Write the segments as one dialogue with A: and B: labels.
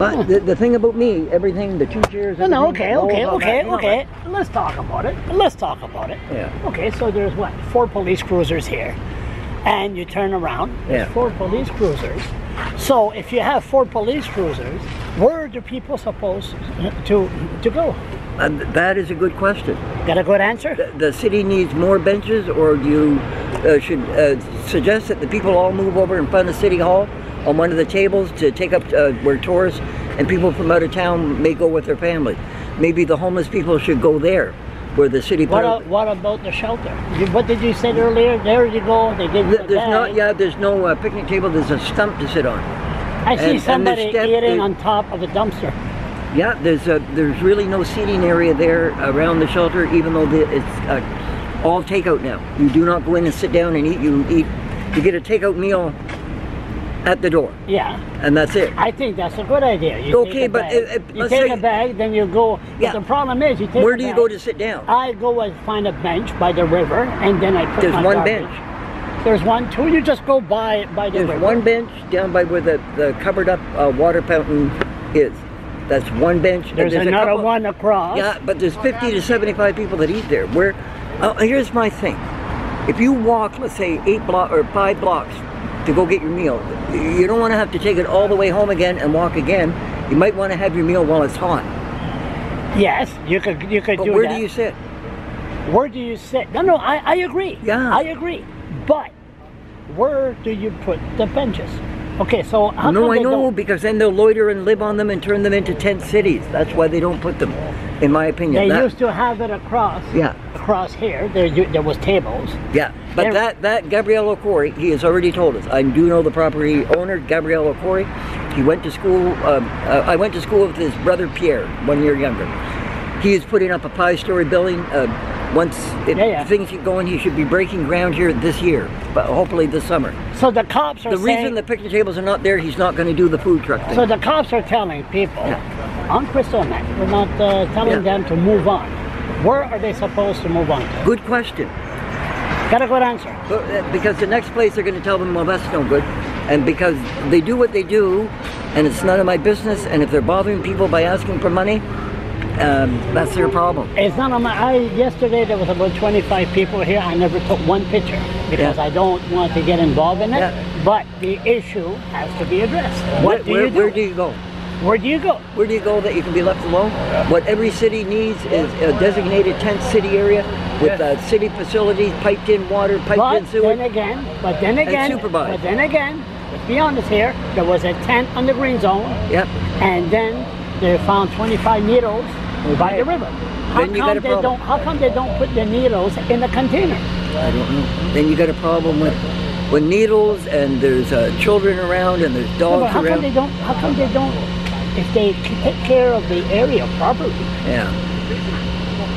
A: But the thing about me, everything, the 2 chairs...
B: No, okay. Let's talk about it.
A: Yeah.
B: Okay, so there's what? 4 police cruisers here. And you turn around, there's 4 police cruisers. So if you have 4 police cruisers, where are the people supposed to go?
A: That is a good question.
B: Got a good answer?
A: The city needs more benches, or you should suggest that the people all move over in front of City Hall on one of the tables to take up where tourists and people from out of town may go with their families. Maybe the homeless people should go there, where the city...
B: What about the shelter? What did you say earlier? There you go, they give you a bag.
A: There's no picnic table, there's a stump to sit on.
B: I see somebody eating on top of a dumpster.
A: Yeah, there's really no seating area there around the shelter, even though it's all takeout now. You do not go in and sit down and eat. You get a takeout meal at the door.
B: Yeah.
A: And that's it.
B: I think that's a good idea. You take a bag, then you go.
A: Yeah.
B: But the problem is, you take
A: Where do you go to sit down?
B: I go and find a bench by the river, and then I put
A: There's
B: my
A: one
B: garbage.
A: bench.
B: There's 1, 2. You just go by the river.
A: There's one bench down by where the covered up water fountain is. That's one bench.
B: There's another one across.
A: Yeah, but there's 50 to 75 people that eat there. Here's my thing. If you walk, let's say 5 blocks to go get your meal, you don't want to have to take it all the way home again and walk again. You might want to have your meal while it's hot.
B: Yes, you could do that.
A: But where do you sit?
B: Where do you sit? No, I agree.
A: Yeah.
B: I agree. But where do you put the benches? Okay, so how
A: No,
B: come
A: I
B: they
A: know,
B: don't...
A: because then they'll loiter and live on them and turn them into tent cities. That's why they don't put them, in my opinion.
B: They used to have it across.
A: Yeah.
B: Across here, there was tables.
A: Yeah, but that Gabriel O'Corey, he has already told us. I do know the property owner, Gabriel O'Corey. He went to school. I went to school with his brother Pierre, 1 year younger. He is putting up a 5-story building. Once things get going, he should be breaking ground here this year, but hopefully this summer.
B: So the cops are
A: saying... The reason the picnic tables are not there, he's not going to do the food truck thing.
B: So the cops are telling people on Crystal Meth, we're not telling them to move on. Where are they supposed to move on to?
A: Good question.
B: Got a good answer.
A: Because the next place they're going to tell them, well, that's no good. And because they do what they do, and it's none of my business, and if they're bothering people by asking for money, that's their problem.
B: It's not on my... Yesterday there was about 25 people here. I never took one picture because I don't want to get involved in it. Yeah. But the issue has to be addressed. What do you do?
A: Where do you go?
B: Where do you go?
A: Where do you go that you can be left alone? What every city needs is a designated tent city area with city facilities, piped in water, piped in sewer.
B: But then again, let's be honest here, there was a tent on the green zone. Yep. And then they found 25 needles by the river. How come they don't put the needles in the container?
A: I don't know. Then you got a problem with needles, and there's children around, and there's dogs around.
B: How come they don't? If they take care of the area properly,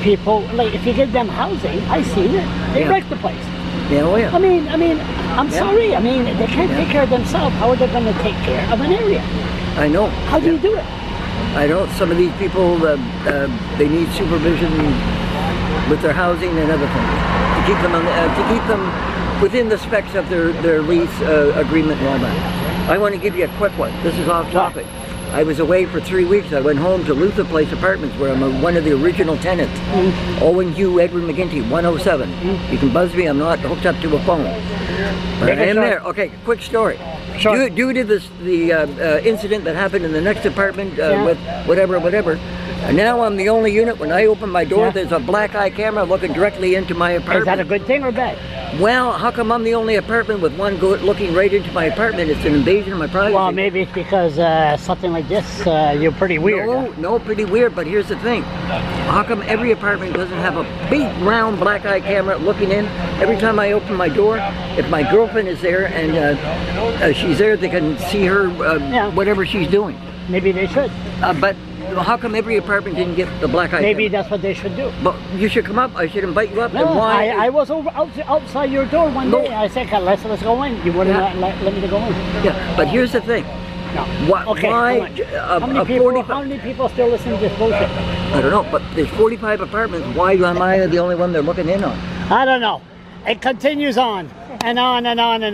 B: people, like, if you give them housing, I see it. They wreck the place.
A: Yeah, oh yeah.
B: I mean, I'm sorry. I mean, they can't take care of themselves. How are they going to take care of an area?
A: I know.
B: How do you do it?
A: I know some of these people, they need supervision with their housing and other things to keep them within the specs of their lease agreement and all that. I want to give you a quick one. This is off topic. I was away for 3 weeks. I went home to Luther Place Apartments, where I'm one of the original tenants. Owen Hugh Edward McGinty, 107. You can buzz me. I'm not hooked up to a phone, but I am there. Okay, quick story. Sure. Due to the incident that happened in the next apartment with whatever, and now I'm the only unit. When I open my door, there's a black eye camera looking directly into my apartment.
B: Is that a good thing or bad?
A: Well, how come I'm the only apartment with one looking right into my apartment? It's an invasion of my privacy.
B: Well, maybe it's because something like this, you're pretty weird.
A: No, pretty weird, but here's the thing. How come every apartment doesn't have a big round black eye camera looking in? Every time I open my door, if my girlfriend is there and she's there, they can see her, whatever she's doing.
B: Maybe they should.
A: But how come every apartment didn't get the black eye
B: Maybe
A: camera?
B: That's what they should do.
A: But you should come up. I should invite you up.
B: No,
A: and why?
B: I was outside your door one day. I said, let's go in. You wouldn't let me to go in.
A: Yeah, but here's the thing.
B: No.
A: Why?
B: How many people still listen to this bullshit?
A: I don't know, but there's 45 apartments. Why am I the only one they're looking in on?
B: I don't know. It continues on and on and on and on.